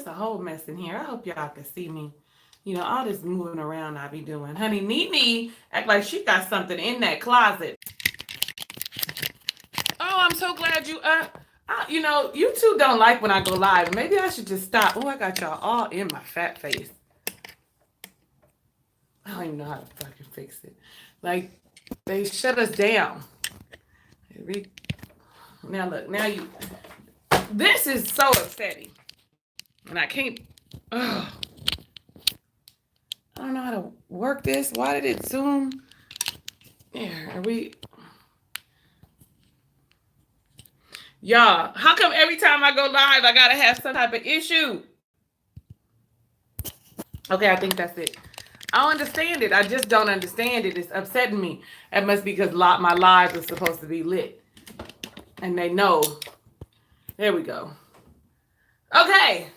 it's a whole mess in here. I hope y'all can see me. You know, all this moving around I be doing. Honey, Nene act like she got something in that closet. Oh, I'm so glad you you know, you two don't like when I go live. Maybe I should just stop. Oh, I got y'all all in my fat face. I don't even know how to fucking fix it. Like, they shut us down. Now look, now you. This is so upsetting, and I can't. Ugh. I don't know how to work this. Why did it zoom? There, are we? Y'all, how come every time I go live, I gotta have some type of issue? Okay, I think that's it. I don't understand it. I just don't understand it. It's upsetting me. It must be because my live was supposed to be lit. And they know. There we go. Okay.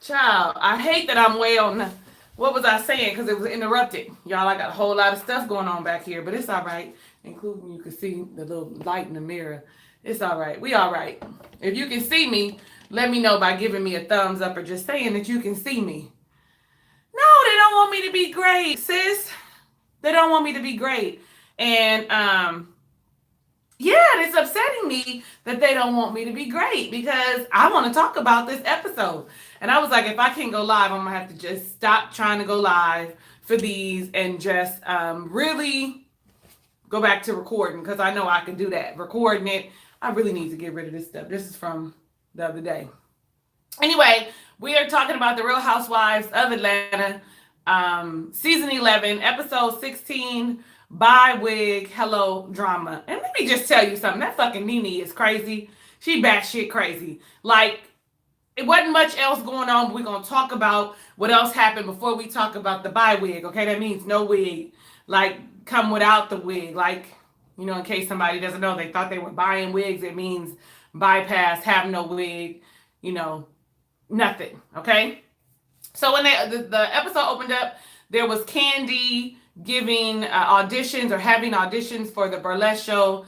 Child, I hate that I'm way on the... What was I saying? Because it was interrupted. Y'all, I got a whole lot of stuff going on back here. But it's all right. Including you can see the little light in the mirror. It's all right. We all right. If you can see me, let me know by giving me a thumbs up or just saying that you can see me. No, they don't want me to be great, sis. They don't want me to be great. And yeah, it's upsetting me that they don't want me to be great because I want to talk about this episode. And I was like, if I can't go live, I'm gonna have to just stop trying to go live for these and just really go back to recording because I know I can do that. Recording it. I really need to get rid of this stuff. This is from the other day. Anyway, we are talking about the Real Housewives of Atlanta, season 11, episode 16, Bye Wig, Hello Drama. And let me just tell you something. That fucking Nene is crazy. She batshit crazy. Like, it wasn't much else going on, but we're going to talk about what else happened before we talk about the bye wig, okay? That means no wig. Like, come without the wig. Like, you know, in case somebody doesn't know, they thought they were buying wigs. It means bypass, have no wig, you know, nothing, okay? So when the episode opened up, there was Candy giving auditions or having auditions for the burlesque show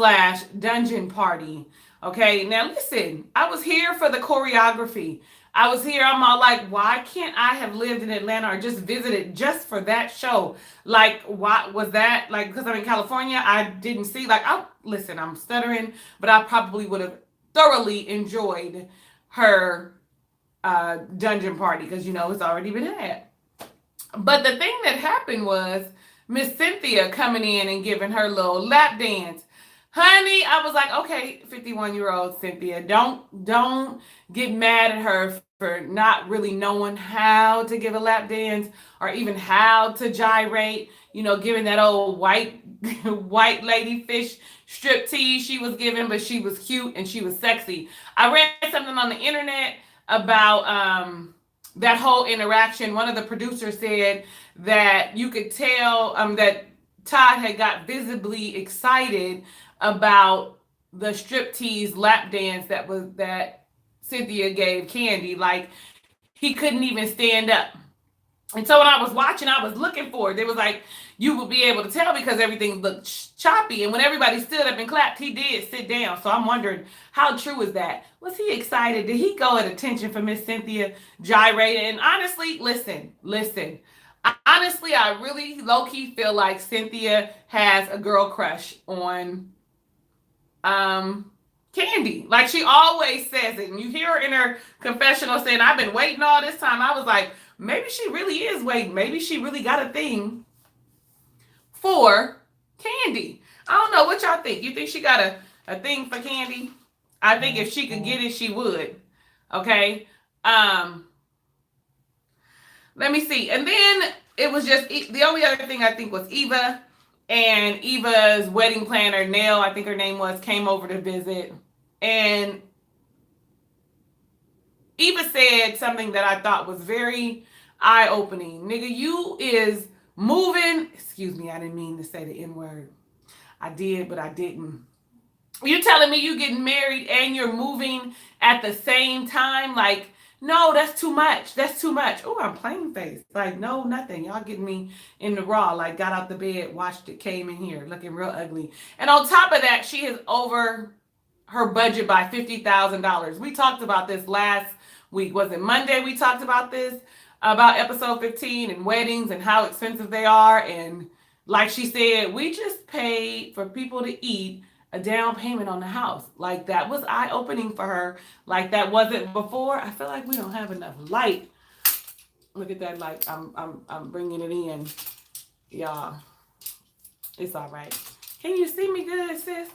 / dungeon party. Okay, now listen, I was here for the choreography. I was here, I'm all like, why can't I have lived in Atlanta or just visited just for that show? Like, what was that? Like, because I'm in California, I didn't see, like, listen, I'm stuttering, but I probably would have thoroughly enjoyed her dungeon party because, you know, it's already been had. But the thing that happened was Miss Cynthia coming in and giving her little lap dance. Honey, I was like, okay, 51-year-old Cynthia, don't get mad at her for not really knowing how to give a lap dance or even how to gyrate, you know, giving that old white lady fish strip tease she was giving, but she was cute and she was sexy. I read something on the internet about that whole interaction. One of the producers said that you could tell that Todd had got visibly excited about the striptease lap dance that Cynthia gave Candy. Like, he couldn't even stand up. And so when I was watching, I was looking for it. They was like, you would be able to tell because everything looked choppy. And when everybody stood up and clapped, he did sit down. So I'm wondering, how true is that? Was he excited? Did he go at attention for Miss Cynthia gyrating? And honestly, listen. Honestly, I really low-key feel like Cynthia has a girl crush on Candy. Like, she always says it. And you hear her in her confessional saying, I've been waiting all this time. I was like, maybe she really is waiting. Maybe she really got a thing for Candy. I don't know. What y'all think? You think she got a thing for Candy? I think if she could get it, she would. Okay. Let me see. And then it was just, the only other thing I think was Eva. And Eva's wedding planner, Nell, I think her name was, came over to visit. And Eva said something that I thought was very eye-opening. Nigga, you is moving. Excuse me, I didn't mean to say the N-word. I did, but I didn't. You telling me you getting married and you're moving at the same time? Like, no, that's too much. That's too much. Oh, I'm plain faced. Like, no, nothing. Y'all getting me in the raw. Like, got out the bed, watched it, came in here, looking real ugly. And on top of that, she has her budget by $50,000. We talked about this last week. Was it Monday? We talked about this, about episode 15 and weddings and how expensive they are. And like she said, we just paid for people to eat a down payment on the house. Like, that was eye-opening for her. Like, that wasn't before. I feel like we don't have enough light. Look at that light. I'm bringing it in, y'all. It's all right. Can you see me good, sis?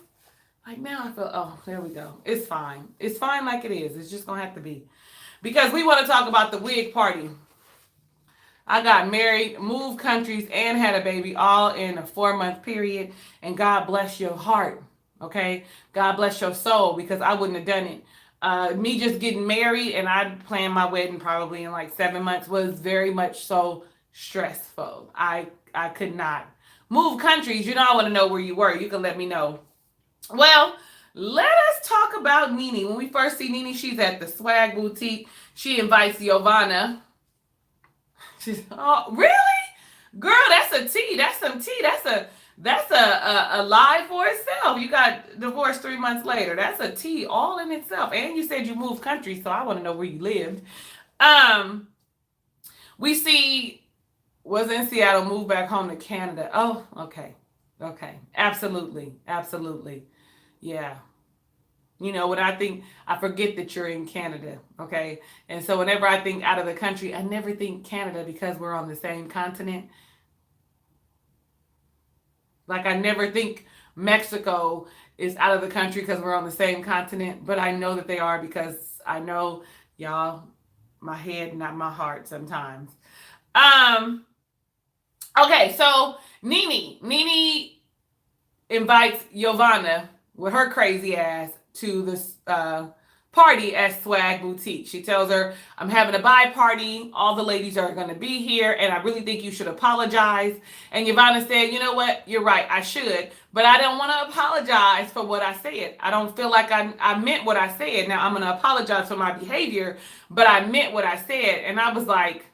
Like, now I feel, oh, there we go. It's fine. It's fine like it is. It's just going to have to be. Because we want to talk about the wig party. I got married, moved countries, and had a baby all in a 4-month period. And God bless your heart, okay? God bless your soul, because I wouldn't have done it. Me just getting married, and I planned my wedding probably in like 7 months, was very much so stressful. I could not. Move countries, you know, I want to know where you were. You can let me know. Well, let us talk about Nene. When we first see Nene, she's at the Swag Boutique. She invites Giovanna. She's, oh, really? Girl, that's a tea. That's some tea. That's a lie for itself. You got divorced 3 months later. That's a tea all in itself. And you said you moved country, so I want to know where you lived. We see was in Seattle, moved back home to Canada. Oh, okay. Okay. Absolutely. Absolutely. Yeah. You know, when I think, I forget that you're in Canada, okay? And so whenever I think out of the country, I never think Canada because we're on the same continent. Like, I never think Mexico is out of the country because we're on the same continent, but I know that they are because I know, y'all, my head, not my heart sometimes. Okay, so Nene invites Giovanna with her crazy ass to this party at Swag Boutique. She tells her, I'm having a bye party. All the ladies are going to be here, and I really think you should apologize. And Giovanna said, you know what? You're right. I should, but I don't want to apologize for what I said. I don't feel like I meant what I said. Now, I'm going to apologize for my behavior, but I meant what I said. And I was like,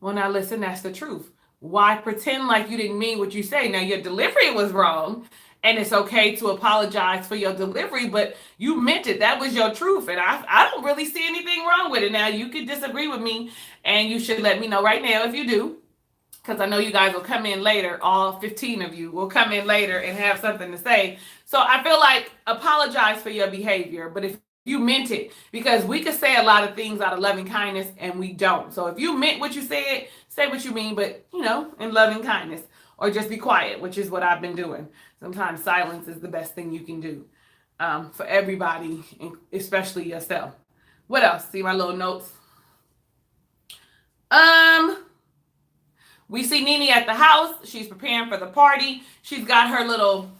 well, now listen, that's the truth. Why pretend like you didn't mean what you say? Now, your delivery was wrong, and it's okay to apologize for your delivery, but you meant it. That was your truth, and I don't really see anything wrong with it. Now, you can disagree with me, and you should let me know right now if you do, because I know you guys will come in later. All 15 of you will come in later and have something to say. So I feel like apologize for your behavior, but if you meant it, because we could say a lot of things out of loving kindness, and we don't. So if you meant what you said, say what you mean, but, you know, in loving kindness, or just be quiet, which is what I've been doing. Sometimes silence is the best thing you can do for everybody, especially yourself. What else? See my little notes. We see Nene at the house. She's preparing for the party. She's got her little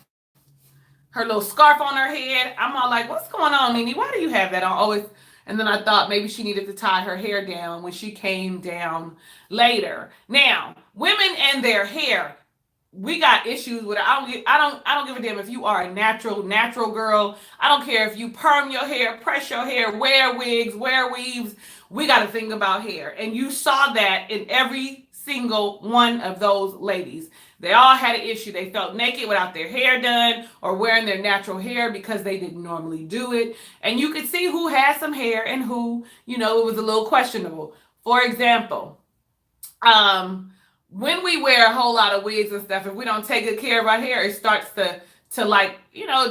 scarf on her head. I'm all like, what's going on, Nene? Why do you have that on? Always. And then I thought maybe she needed to tie her hair down when she came down later. Now, women and their hair, we got issues with it. I don't give a damn if you are a natural girl. I don't care if you perm your hair, press your hair, wear wigs, wear weaves. We got to think about hair. And you saw that in every single one of those ladies. They all had an issue. They felt naked without their hair done or wearing their natural hair because they didn't normally do it. And you could see who had some hair and who, you know, it was a little questionable. For example, when we wear a whole lot of wigs and stuff, if we don't take good care of our hair, it starts to like, you know,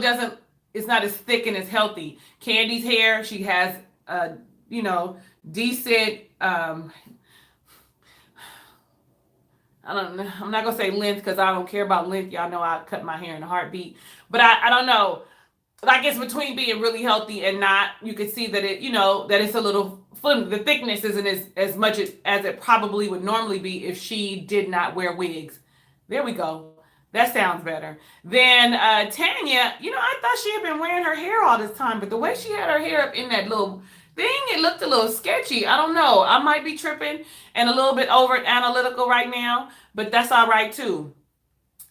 it's not as thick and as healthy. Candy's hair, she has, you know, decent, I'm not going to say length because I don't care about length. Y'all know I cut my hair in a heartbeat. But I don't know. Like, it's between being really healthy and not. You could see that it, you know, that it's a little flimsy. The thickness isn't as much as it probably would normally be if she did not wear wigs. There we go. That sounds better. Then Tanya, you know, I thought she had been wearing her hair all this time. But the way she had her hair up in that little thing, it looked a little sketchy. I don't know. I might be tripping and a little bit over analytical right now, but that's all right too.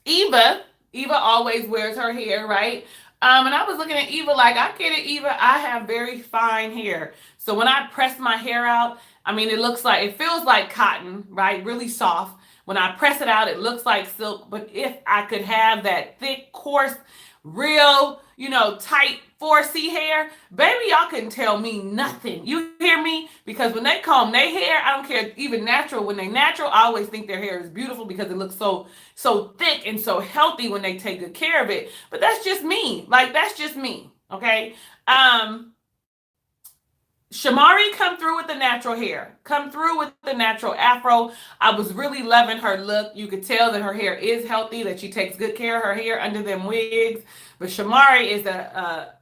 Eva always wears her hair, right? And I was looking at Eva like, I get it, Eva. I have very fine hair. So when I press my hair out, I mean, it feels like cotton, right? Really soft. When I press it out, it looks like silk. But if I could have that thick, coarse, real, tight 4C hair, baby, y'all couldn't tell me nothing. You hear me? Because when they comb their hair, I don't care, even natural, when they natural, I always think their hair is beautiful because it looks so thick and so healthy when they take good care of it. But that's just me. Like, that's just me. Okay. Shamari come through with the natural hair, come through with the natural afro. I was really loving her look. You could tell that her hair is healthy, that she takes good care of her hair under them wigs. But Shamari is a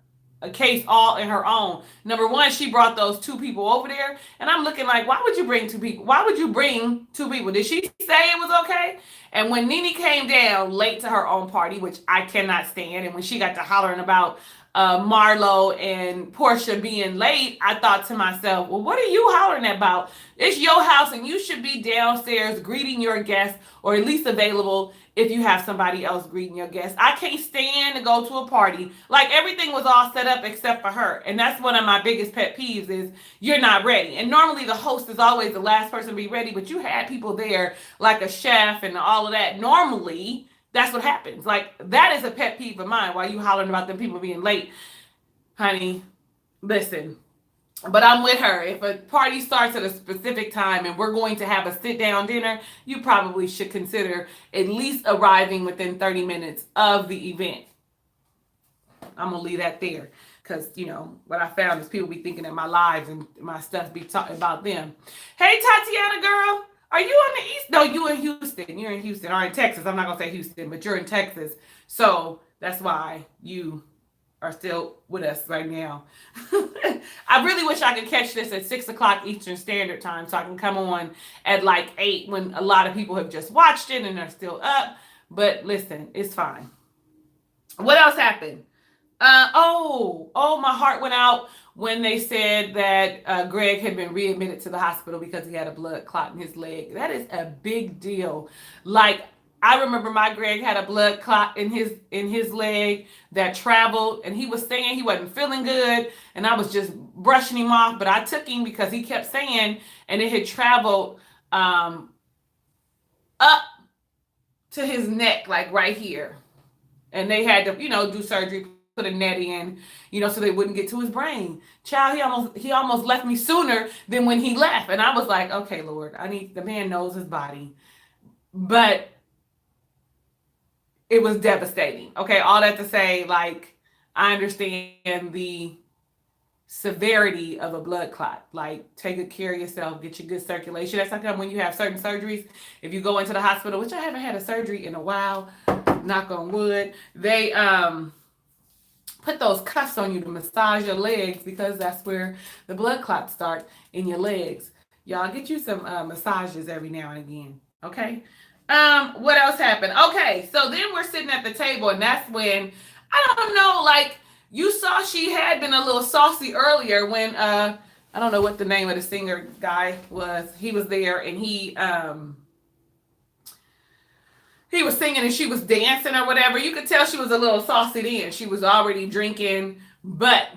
case all in her own. Number one, she brought those two people over there, and I'm looking like, why would you bring two people? Why would you bring two people? Did she say it was okay? And when Nene came down late to her own party, which I cannot stand, and when she got to hollering about Marlo and Portia being late, I thought to myself, well, what are you hollering about? It's your house and you should be downstairs greeting your guests, or at least available if you have somebody else greeting your guests. I can't stand to go to a party. Like, everything was all set up except for her. And that's one of my biggest pet peeves is you're not ready. And normally the host is always the last person to be ready, but you had people there like a chef and all of that. Normally, that's what happens. Like, that is a pet peeve of mine. While you hollering about them people being late, honey, listen. But I'm with her. If a party starts at a specific time and we're going to have a sit-down dinner, you probably should consider at least arriving within 30 minutes of the event. I'm going to leave that there because, what I found is people be thinking that my lives and my stuff be talking about them. Hey, Tatiana, girl. Are you on the East? No, you in Houston. You're in Houston or in Texas. I'm not going to say Houston, but you're in Texas. So that's why you are still with us right now. I really wish I could catch this at 6 o'clock Eastern Standard Time so I can come on at like 8 when a lot of people have just watched it and they're still up. But listen, it's fine. What else happened? My heart went out when they said that Greg had been readmitted to the hospital because he had a blood clot in his leg. That is a big deal. Like, I remember my Greg had a blood clot in his leg that traveled, and he was saying he wasn't feeling good, and I was just brushing him off, but I took him because he kept saying, and it had traveled up to his neck, like right here. And they had to, do surgery, put a net in, so they wouldn't get to his brain. Child, he almost left me sooner than when he left. And I was like, okay, Lord, the man knows his body. But it was devastating. Okay, all that to say, like, I understand the severity of a blood clot. Like, take good care of yourself, get your good circulation. That's like when you have certain surgeries. If you go into the hospital, which I haven't had a surgery in a while, knock on wood, they put those cuffs on you to massage your legs because that's where the blood clots start, in your legs. Y'all get you some massages every now and again. Okay. What else happened? Okay, so then we're sitting at the table, and that's when, I don't know, like, you saw she had been a little saucy earlier when I don't know what the name of the singer guy was. He was there, and he was singing and she was dancing or whatever. You could tell she was a little saucy then. She was already drinking, but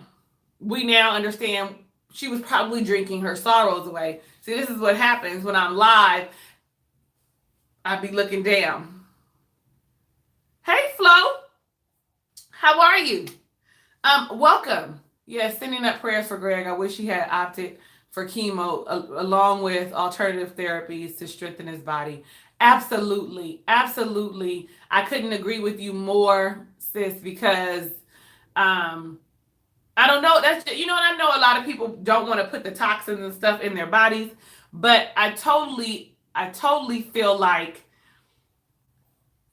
we now understand she was probably drinking her sorrows away. See, this is what happens when I'm live. I'd be looking down. Hey, Flo. How are you? Welcome. Yes, sending up prayers for Greg. I wish he had opted for chemo along with alternative therapies to strengthen his body. Absolutely. Absolutely. I couldn't agree with you more, sis, because I don't know. That's, I know a lot of people don't want to put the toxins and stuff in their bodies, but I totally feel like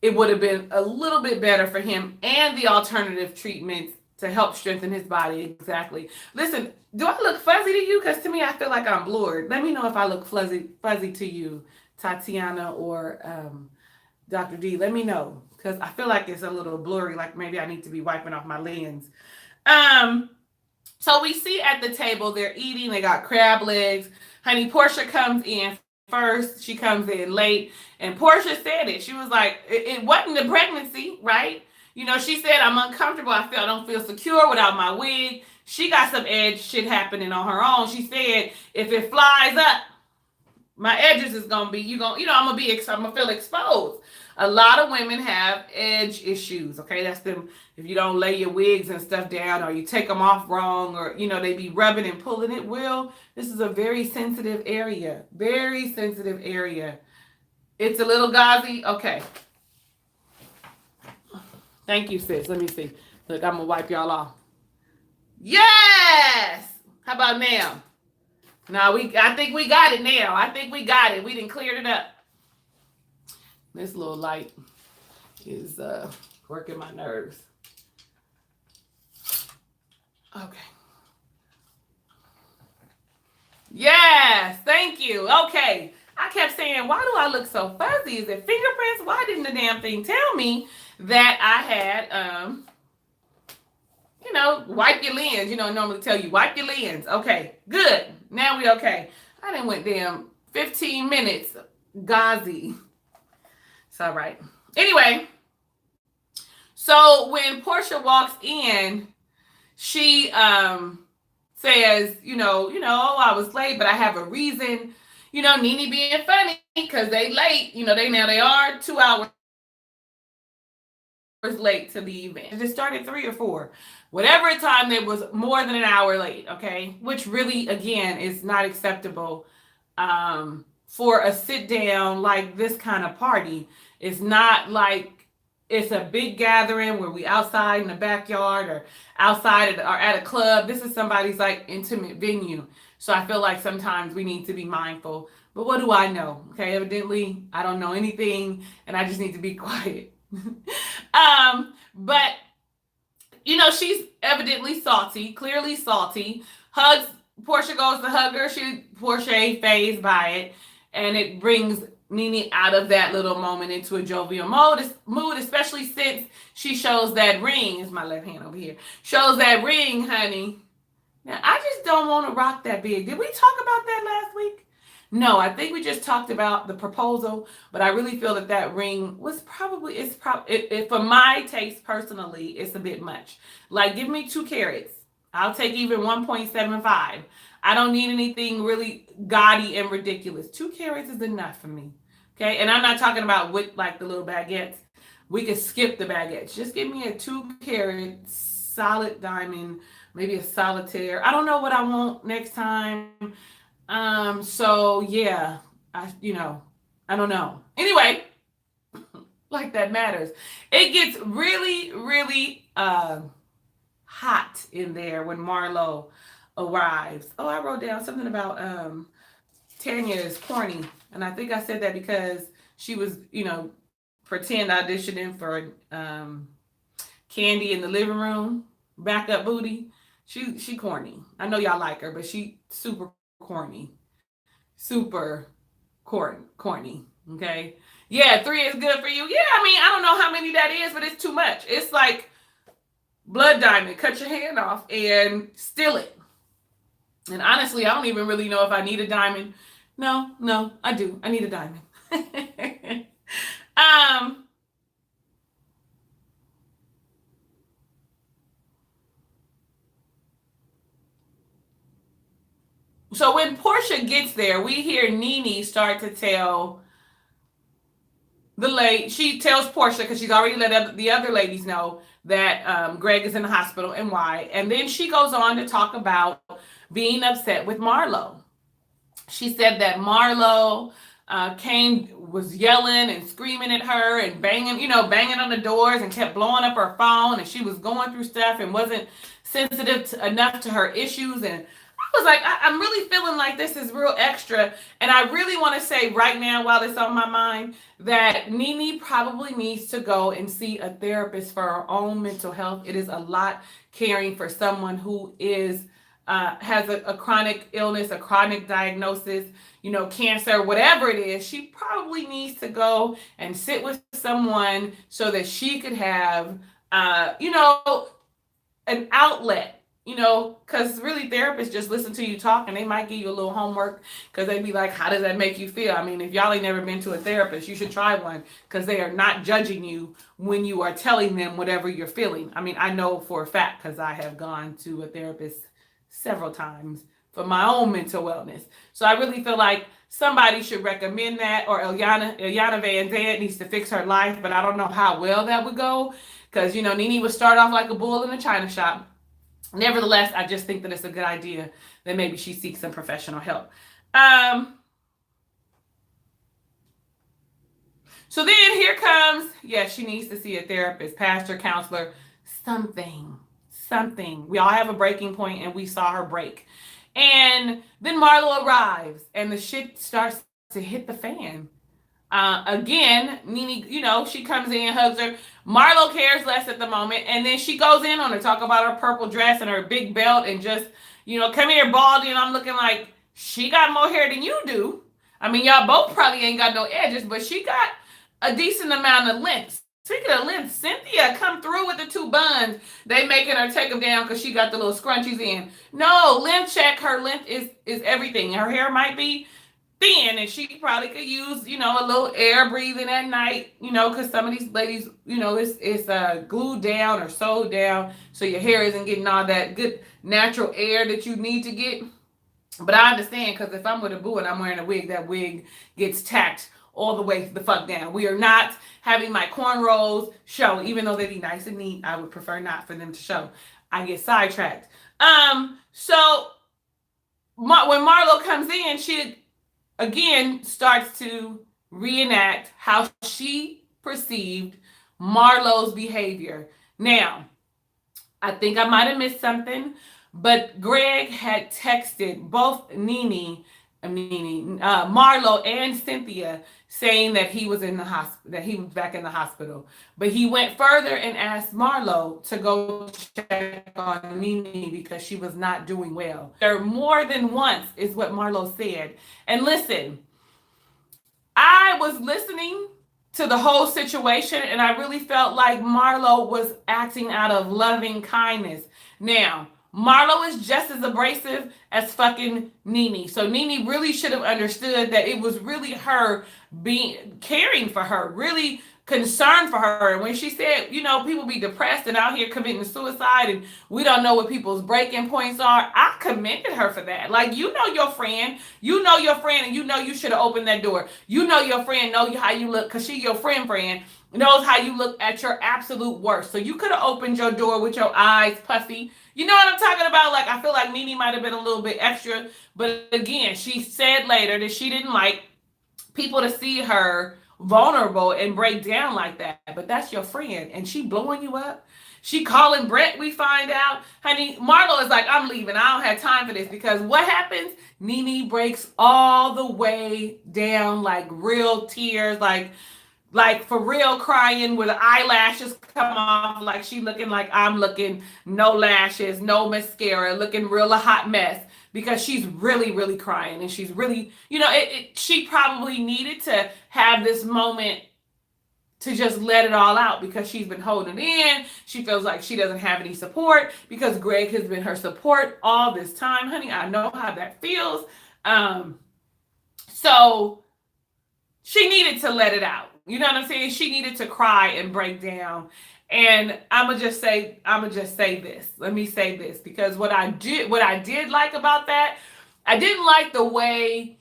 it would have been a little bit better for him and the alternative treatments to help strengthen his body. Exactly. Listen, do I look fuzzy to you? Because to me, I feel like I'm blurred. Let me know if I look fuzzy to you, Tatiana or Dr. D. Let me know, because I feel like it's a little blurry, like maybe I need to be wiping off my lens. So we see at the table, they're eating. They got crab legs. Honey, Portia comes in first. She comes in late. And Portia said it. She was like, it wasn't the pregnancy, right? She said, I'm uncomfortable. I don't feel secure without my wig. She got some edge shit happening on her own. She said, if it flies up, my edges is going to be, I'm going to feel exposed. A lot of women have edge issues. Okay, that's them. If you don't lay your wigs and stuff down, or you take them off wrong, or they be rubbing and pulling it. Will, this is a very sensitive area. Very sensitive area. It's a little gauzy. Okay. Thank you, sis. Let me see. Look, I'm gonna wipe y'all off. Yes. How about now? No, I think we got it now. I think we got it. We done cleared it up. This little light is working my nerves. Okay. Yes, thank you. Okay. I kept saying, why do I look so fuzzy? Is it fingerprints? Why didn't the damn thing tell me that I had wipe your lens. Normally tell you, wipe your lens. Okay, good. Now we okay. I done went damn 15 minutes gauzy. It's all right. Anyway, so when Portia walks in, she says, I was late, but I have a reason. Nene being funny because they late. They are 2 hours late to the event. It started 3 or 4. Whatever time, there was more than an hour late, okay? Which really, again, is not acceptable for a sit-down like this kind of party. It's not like it's a big gathering where we outside in the backyard or outside or at a club. This is somebody's like intimate venue. So I feel like sometimes we need to be mindful. But what do I know? Okay, evidently, I don't know anything, and I just need to be quiet. But she's evidently salty, clearly salty. Portia goes to hug her. Portia ain't fazed by it, and it brings Nene out of that little moment into a jovial mood, especially since she shows that ring. Is my left hand over here? Shows that ring, honey. Now I just don't want to rock that big. Did we talk about that last week? No, I think we just talked about the proposal, but I really feel that ring was probably, for my taste personally, it's a bit much. Like, give me 2 carats. I'll take even 1.75. I don't need anything really gaudy and ridiculous. 2 carats is enough for me. Okay, and I'm not talking about with like the little baguettes. We could skip the baguettes. Just give me a 2 carat solid diamond, maybe a solitaire. I don't know what I want next time. So yeah, I don't know. Anyway, like that matters. It gets really, really hot in there when Marlo arrives. Oh, I wrote down something about Tanya is corny. And I think I said that because she was, pretend auditioning for Candy in the living room, backup booty. She corny. I know y'all like her, but she super corny. Super corny. Okay. Yeah, 3 is good for you. Yeah, I don't know how many that is, but it's too much. It's like blood diamond. Cut your hand off and steal it. And honestly, I don't even really know if I need a diamond. No, I do. I need a diamond. So when Portia gets there, we hear Nene start to tell she tells Portia, because she's already let the other ladies know that Greg is in the hospital and why. And then she goes on to talk about being upset with Marlo. She said that Marlo was yelling and screaming at her and banging on the doors and kept blowing up her phone, and she was going through stuff and wasn't sensitive enough to her issues. And I was like, I'm really feeling like this is real extra. And I really want to say right now, while it's on my mind, that Nene probably needs to go and see a therapist for her own mental health. It is a lot caring for someone who has a chronic illness, a chronic diagnosis, cancer, whatever it is. She probably needs to go and sit with someone so that she could have, an outlet. Because really therapists just listen to you talk, and they might give you a little homework because they be like, how does that make you feel? If y'all ain't never been to a therapist, you should try one, because they are not judging you when you are telling them whatever you're feeling. I know for a fact, because I have gone to a therapist several times for my own mental wellness. So I really feel like somebody should recommend that, or Iyanla Vanzant needs to fix her life, but I don't know how well that would go, because, you know, Nene would start off like a bull in a china shop. Nevertheless, I just think that it's a good idea that maybe she seeks some professional help. So then here comes, she needs to see a therapist, pastor, counselor, something. We all have a breaking point, and we saw her break. And then Marlo arrives, and the shit starts to hit the fan. Again, Nene, you know, she comes in, hugs her. Marlo cares less at the moment, and then she goes in on her, talk about her purple dress and her big belt, and just, you know, come here, Baldy, and I'm looking like, she got more hair than you do. I mean, y'all both probably ain't got no edges, but she got a decent amount of length. Speaking of length, Cynthia come through with the 2 buns. They making her take them down because she got the little scrunchies in. No, length check. Her length is everything. Her hair might be thin, and she probably could use, you know, a little air breathing at night, you know, because some of these ladies, you know, it's glued down or sewed down, so your hair isn't getting all that good natural air that you need to get. But I understand, because if I'm with a boo and I'm wearing a wig, that wig gets tacked all the way the fuck down. We are not having my cornrows show, even though they be nice and neat. I would prefer not for them to show. I get sidetracked. So when Marlo comes in, she again starts to reenact how she perceived Marlo's behavior. Now, I think I might have missed something, but Greg had texted both Marlo and Cynthia saying that he was in the hospital, that he was back in the hospital. But he went further and asked Marlo to go check on Nene because she was not doing well. There more than once is what Marlo said. And listen, I was listening to the whole situation, and I really felt like Marlo was acting out of loving kindness. Now, Marlo is just as abrasive as fucking Nene. So Nene really should have understood that it was really her caring for her, really concerned for her. And when she said, you know, people be depressed and out here committing suicide and we don't know what people's breaking points are, I commended her for that. Like, you know your friend, and you know you should have opened that door. You know your friend know how you look, because she your friend knows how you look at your absolute worst. So you could have opened your door with your eyes puffy. You know what I'm talking about? Like, I feel like Nene might have been a little bit extra. But again, she said later that she didn't like people to see her vulnerable and break down like that. But that's your friend, and she blowing you up. She calling Brett, we find out. Honey, Marlo is like, I'm leaving. I don't have time for this, because what happens? Nene breaks all the way down, like real tears, like for real crying, with the eyelashes come off, like she looking like I'm looking, no lashes, no mascara, looking real a hot mess, because she's really, really crying, and she's really, you know, she probably needed to have this moment to just let it all out, because she's been holding it in. She feels like she doesn't have any support, because Greg has been her support all this time. Honey, I know how that feels. So she needed to let it out. You know what I'm saying? She needed to cry and break down. And I'ma just say this. Let me say this, because what I did like about that, I didn't like the way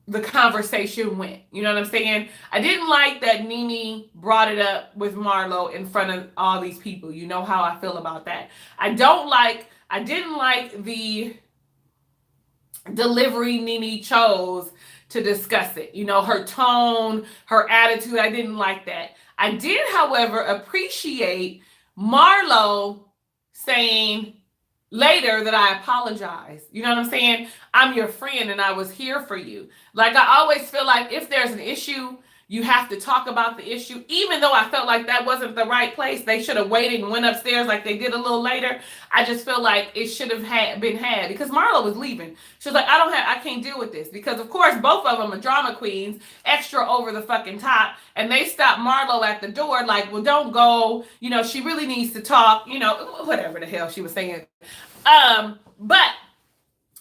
the conversation went. You know what I'm saying? I didn't like that Nene brought it up with Marlo in front of all these people. You know how I feel about that. I didn't like the delivery Nene chose to discuss it. You know, her tone, her attitude, I didn't like that. I did, however, appreciate Marlo saying later that I apologize. You know what I'm saying? I'm your friend and I was here for you. Like, I always feel like if there's an issue, you have to talk about the issue. Even though I felt like that wasn't the right place, they should have waited and went upstairs like they did a little later. I just feel like it should have been had, because Marlo was leaving. She was like, I can't deal with this, because of course both of them are drama queens, extra over the fucking top, and they stopped Marlo at the door like, well, don't go. You know, she really needs to talk. You know, whatever the hell she was saying. But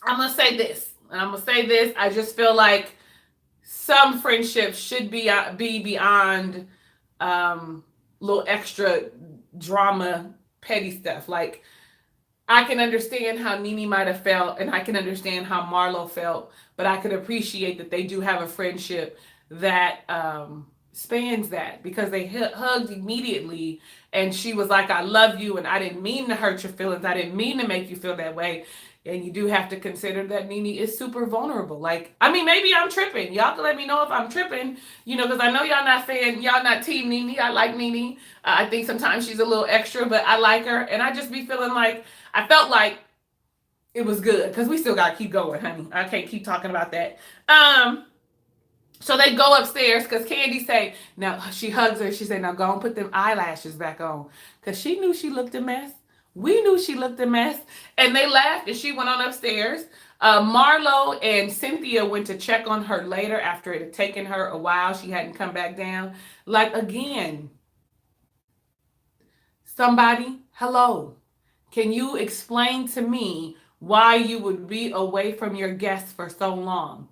I'm gonna say this, and I'm gonna say this. I just feel like some friendships should be beyond little extra drama, petty stuff. Like, I can understand how Nene might have felt, and I can understand how Marlo felt, but I could appreciate that they do have a friendship that spans that, because they hugged immediately, and she was like, I love you, and I didn't mean to hurt your feelings. I didn't mean to make you feel that way. And you do have to consider that Nene is super vulnerable. Like, I mean, maybe I'm tripping. Y'all can let me know if I'm tripping, because I know y'all not team Nene. I like Nene. I think sometimes she's a little extra, but I like her. And I just be feeling like, I felt like it was good, because we still got to keep going, honey. I can't keep talking about that. So they go upstairs, because Candy say, now she hugs her. She said, now go and put them eyelashes back on, because she knew she looked a mess. We knew she looked a mess. And they laughed, and she went on upstairs. Marlo and Cynthia went to check on her later after it had taken her a while. She hadn't come back down. Like, again, somebody, hello. Can you explain to me why you would be away from your guests for so long?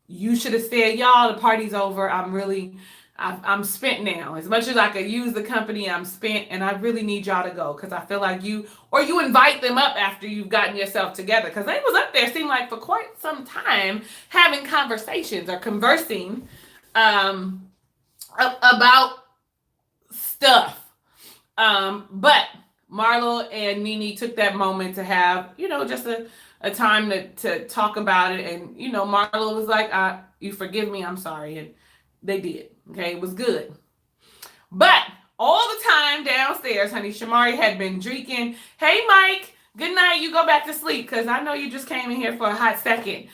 You should have said, y'all, the party's over. I'm spent now. As much as I could use the company, I'm spent, and I really need y'all to go, because I feel like you invite them up after you've gotten yourself together, because they was up there, seemed like, for quite some time having conversations or conversing about stuff. But Marlo and Nene took that moment to have, just a time to talk about it. And, Marlo was like, you forgive me, I'm sorry. And they did. Okay, it was good. But all the time downstairs, honey, Shamari had been drinking. Hey, Mike, good night. You go back to sleep, because I know you just came in here for a hot second.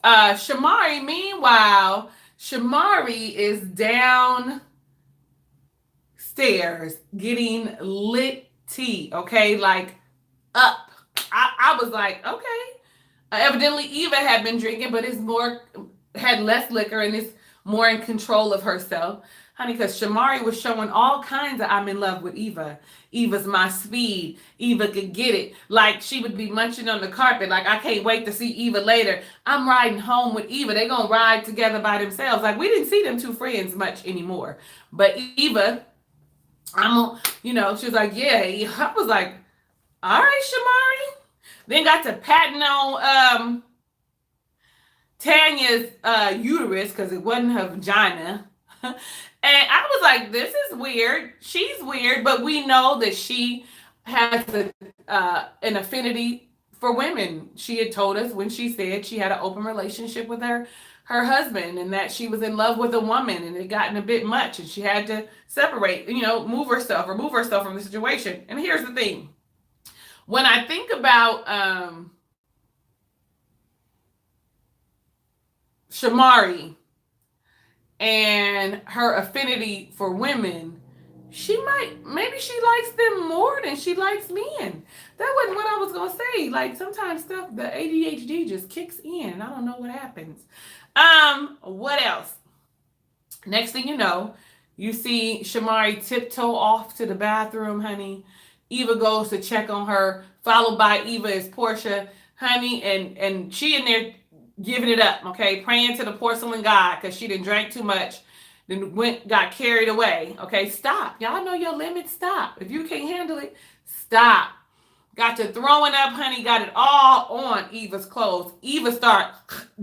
Shamari, meanwhile, Shamari is downstairs getting lit tea, okay? Like, up. I was like, okay. Evidently, Eva had been drinking, but had less liquor and is more in control of herself. Honey, because Shamari was showing all kinds of, I'm in love with Eva. Eva's my speed. Eva could get it. Like, she would be munching on the carpet. Like, I can't wait to see Eva later. I'm riding home with Eva. They're going to ride together by themselves. Like, we didn't see them two friends much anymore. But Eva, she was like, yeah. I was like, all right, Shamari. Then got to patting on Tanya's uterus, because it wasn't her vagina. And I was like, this is weird. She's weird, but we know that she has an affinity for women. She had told us when she said she had an open relationship with her husband, and that she was in love with a woman, and it had gotten a bit much, and she had to separate, remove herself from the situation. And here's the thing. When I think about Shamari and her affinity for women, maybe she likes them more than she likes men. That wasn't what I was going to say. Like, sometimes the ADHD just kicks in. I don't know what happens. What else? Next thing you know, you see Shamari tiptoe off to the bathroom, honey. Eva goes to check on her, followed by Eva is Portia, honey, and she in there giving it up, okay, praying to the porcelain god, because she done drank too much, then got carried away. Okay, stop. Y'all know your limits. Stop. If you can't handle it, stop. Got to throwing up, honey, got it all on Eva's clothes. Eva start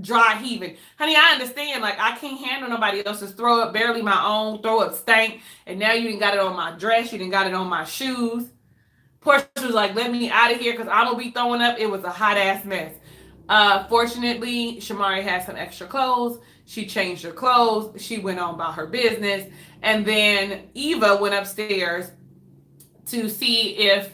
dry heaving. Honey, I understand, like, I can't handle nobody else's throw up, barely my own, throw up stank, and now you done got it on my dress, you done got it on my shoes. Portia was like, let me out of here, because I'm going to be throwing up. It was a hot-ass mess. Fortunately, Shamari had some extra clothes. She changed her clothes. She went on about her business. And then Eva went upstairs to see if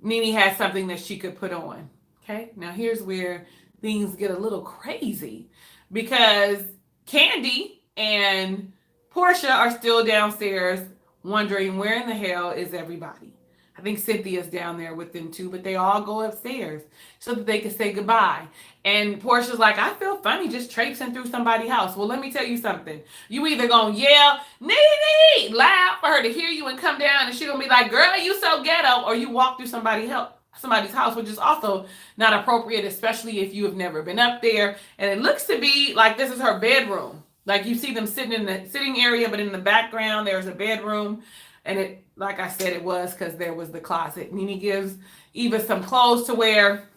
Nene had something that she could put on. Okay, now here's where things get a little crazy, because Candy and Portia are still downstairs wondering where in the hell is everybody. I think Cynthia's down there with them too, but they all go upstairs so that they can say goodbye. And Portia's like, I feel funny just traipsing through somebody's house. Well, let me tell you something. You either gonna yell, Nene, loud for her to hear you and come down, and she gonna be like, girl, you so ghetto, or you walk through somebody's house, which is also not appropriate, especially if you have never been up there. And it looks to be like this is her bedroom. Like, you see them sitting in the sitting area, but in the background, there's a bedroom. And it, like I said, it was because there was the closet. Nene gives Eva some clothes to wear.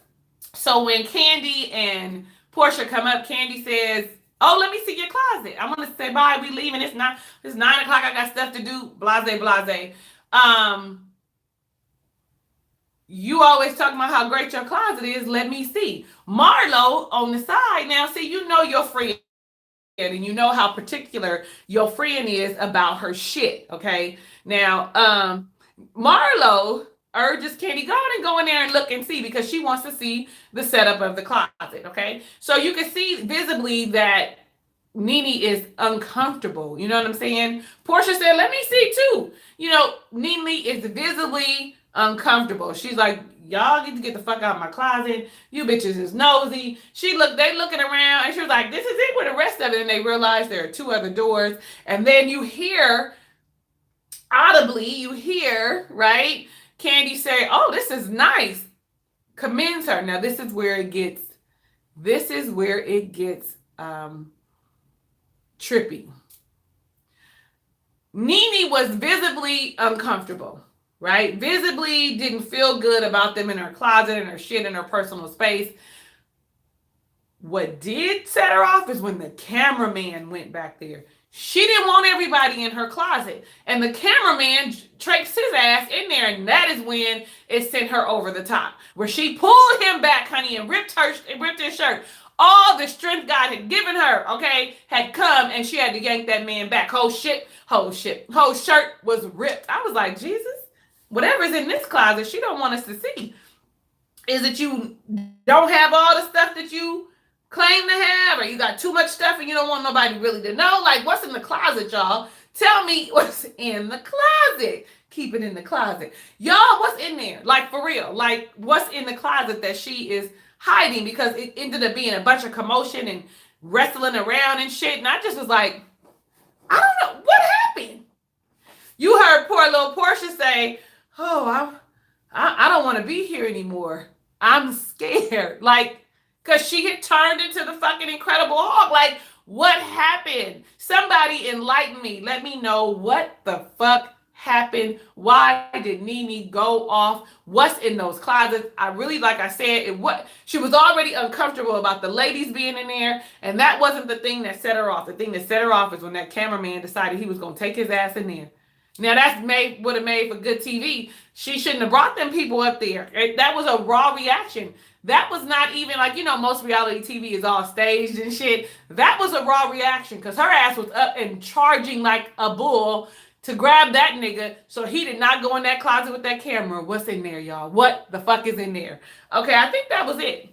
So when Candy and Portia come up, Candy says, "Oh, let me see your closet. I'm gonna say bye. We leaving. It's 9 o'clock. I got stuff to do. Blase, blase. You always talk about how great your closet is. Let me see." Marlo on the side now. See, you know your friend, and you know how particular your friend is about her shit. Okay. Now, Marlo urges Candy, go in there and look and see, because she wants to see the setup of the closet. Okay. So you can see visibly that Nene is uncomfortable. You know what I'm saying? Portia said, "Let me see too." You know, Nene is visibly uncomfortable. She's like, "Y'all get to get the fuck out of my closet. You bitches is nosy." They looking around, and she was like, "This is it with the rest of it." And they realize there are 2 other doors. And then you hear, audibly, right, Candy say, "Oh, this is nice." Commends her. Now this is where it gets trippy. Nene was visibly uncomfortable, right? Visibly didn't feel good about them in her closet and her shit in her personal space. What did set her off is when the cameraman went back there. She didn't want everybody in her closet. And the cameraman traipsed his ass in there. And that is when it sent her over the top, where she pulled him back, honey, and ripped his shirt. All the strength God had given her, okay, had come, and she had to yank that man back. Whole shirt was ripped. I was like, Jesus, whatever's in this closet, she don't want us to see. Is it you don't have all the stuff that you claim to have, or you got too much stuff and you don't want nobody really to know? Like, what's in the closet, y'all? Tell me what's in the closet. Keep it in the closet. Y'all, what's in there? Like, for real. Like, what's in the closet that she is hiding? Because it ended up being a bunch of commotion and wrestling around and shit. And I just was like, I don't know. What happened? You heard poor little Portia say, "Oh, I don't want to be here anymore. I'm scared." Like, because she had turned into the fucking Incredible Hulk. Like, what happened? Somebody enlighten me. Let me know what the fuck happened. Why did Nene go off? What's in those closets? I really, like I said, she was already uncomfortable about the ladies being in there, and that wasn't the thing that set her off. The thing that set her off is when that cameraman decided he was going to take his ass in there. Now, would have made for good TV. She shouldn't have brought them people up there. That was a raw reaction. That was not even like, most reality TV is all staged and shit. That was a raw reaction, because her ass was up and charging like a bull to grab that nigga. So he did not go in that closet with that camera. What's in there, y'all? What the fuck is in there? Okay, I think that was it.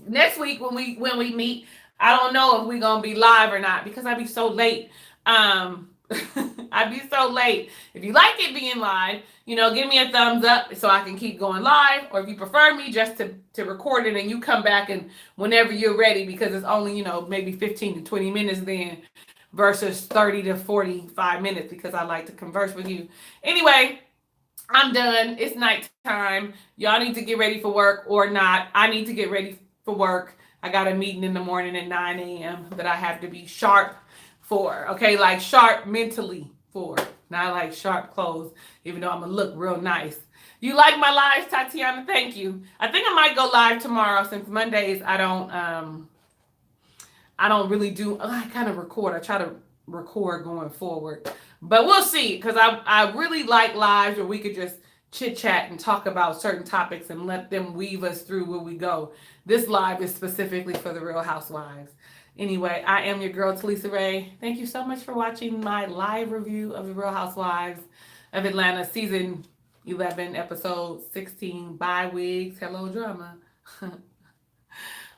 Next week when we meet, I don't know if we're gonna be live or not, because I'd be so late. I'd be so late. If you like it being live, give me a thumbs up so I can keep going live. Or if you prefer me just to record it and you come back and whenever you're ready, because it's only, maybe 15 to 20 minutes then versus 30 to 45 minutes, because I like to converse with you. Anyway, I'm done. It's nighttime. Y'all need to get ready for work or not. I need to get ready for work. I got a meeting in the morning at 9 a.m. that I have to be sharp for. Okay, like sharp mentally for, not like sharp clothes, even though I'm gonna look real nice. You like my lives, Tatiana? Thank you. I think I might go live tomorrow, since Mondays I don't really do. I kind of record. I try to record going forward, but we'll see, because I really like lives where we could just chit chat and talk about certain topics and let them weave us through where we go. This live is specifically for the Real Housewives. Anyway, I am your girl, Talisa Ray. Thank you so much for watching my live review of the Real Housewives of Atlanta, season 11, episode 16, Bye Wigs, Hello Drama.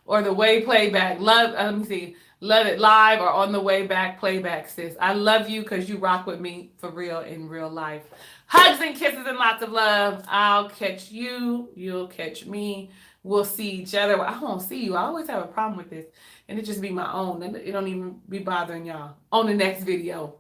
Or the way playback. Love it live or on the way back playback, sis. I love you because you rock with me for real in real life. Hugs and kisses and lots of love. I'll catch you. You'll catch me. We'll see each other. I won't see you. I always have a problem with this. And it just be my own. It don't even be bothering y'all. On the next video.